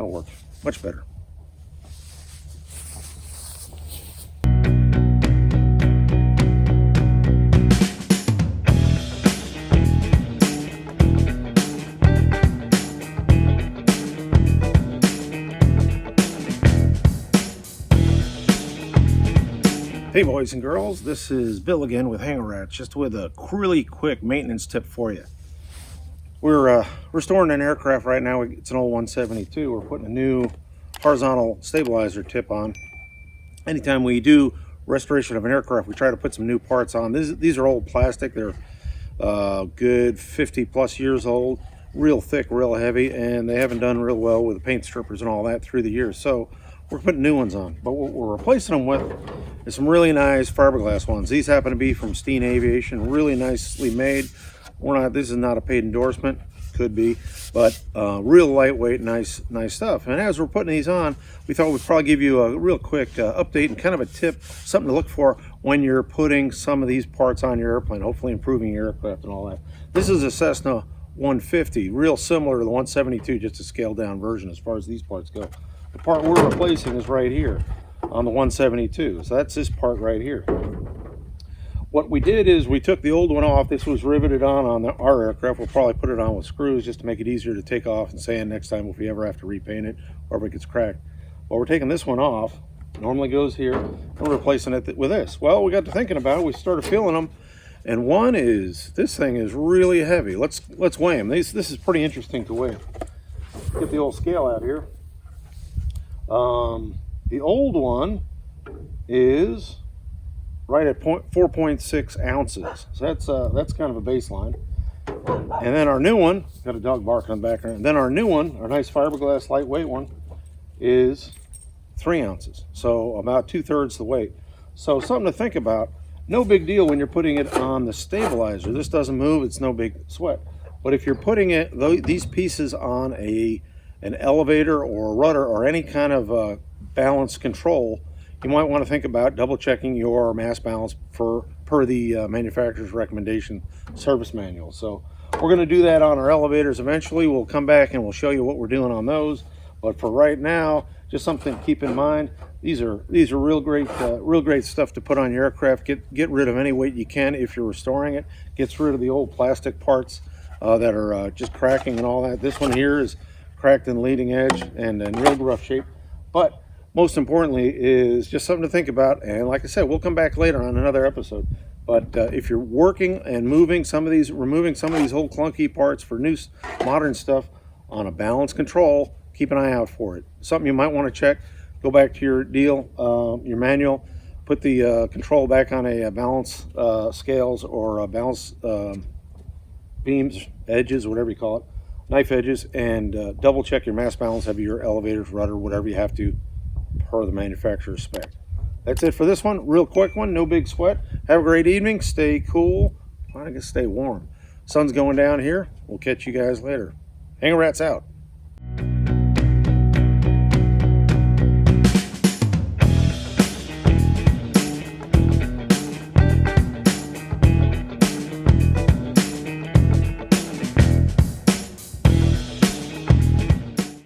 That'll work much better. Hey boys and girls, this is Bill again with Hanger Rats, just with a really quick maintenance tip for you. We're restoring an aircraft right now. It's an old 172. We're putting a new horizontal stabilizer tip on. Anytime we do restoration of an aircraft, we try to put some new parts on. These are old plastic. They're good 50 plus years old, real thick, real heavy, and they haven't done real well with the paint strippers and all that through the years. So we're putting new ones on, but what we're replacing them with is some really nice fiberglass ones. These happen to be from Steen Aviation, really nicely made. This is not a paid endorsement, could be, but real lightweight, nice stuff. And as we're putting these on, we thought we'd probably give you a real quick update and kind of a tip, something to look for when you're putting some of these parts on your airplane, hopefully improving your aircraft and all that. This is a Cessna 150, real similar to the 172, just a scaled down version as far as these parts go. The part we're replacing is right here on the 172. So that's this part right here. What we did is we took the old one off. This was riveted on our aircraft. We'll probably put it on with screws just to make it easier to take off and sand next time if we ever have to repaint it or if it gets cracked. But we're taking this one off. It normally goes here. And we're replacing it with this. Well, we got to thinking about it. We started feeling them. And this thing is really heavy. Let's weigh them. This is pretty interesting to weigh. Get the old scale out here. The old one is right at 4.6 ounces. So that's kind of a baseline. And then our new one, got a dog barking in the background. And then our new one, our nice fiberglass lightweight one, is 3 ounces. So about 2/3 the weight. So something to think about. No big deal when you're putting it on the stabilizer. This doesn't move, it's no big sweat. But if you're putting these pieces on an elevator or a rudder or any kind of balance control, you might want to think about double checking your mass balance per the manufacturer's recommendation service manual. So we're going to do that on our elevators eventually. We'll come back and we'll show you what we're doing on those. But for right now, just something to keep in mind. These are real great stuff to put on your aircraft. Get rid of any weight you can if you're restoring it. Gets rid of the old plastic parts that are just cracking and all that. This one here is cracked in the leading edge and in real rough shape. But most importantly is just something to think about. And like I said, we'll come back later on another episode. But if you're working and removing some of these old clunky parts for new modern stuff on a balance control, keep an eye out for it. Something you might want to check. Go back to your your manual, put the control back on a balance scales or balance beams, edges, whatever you call it, knife edges, and double check your mass balance of your elevators, rudder, whatever you have to per the manufacturer's spec. That's it for this one. Real quick one, no big sweat. Have a great evening. Stay cool. I guess stay warm. Sun's going down here. We'll catch you guys later. Hanger Rats out.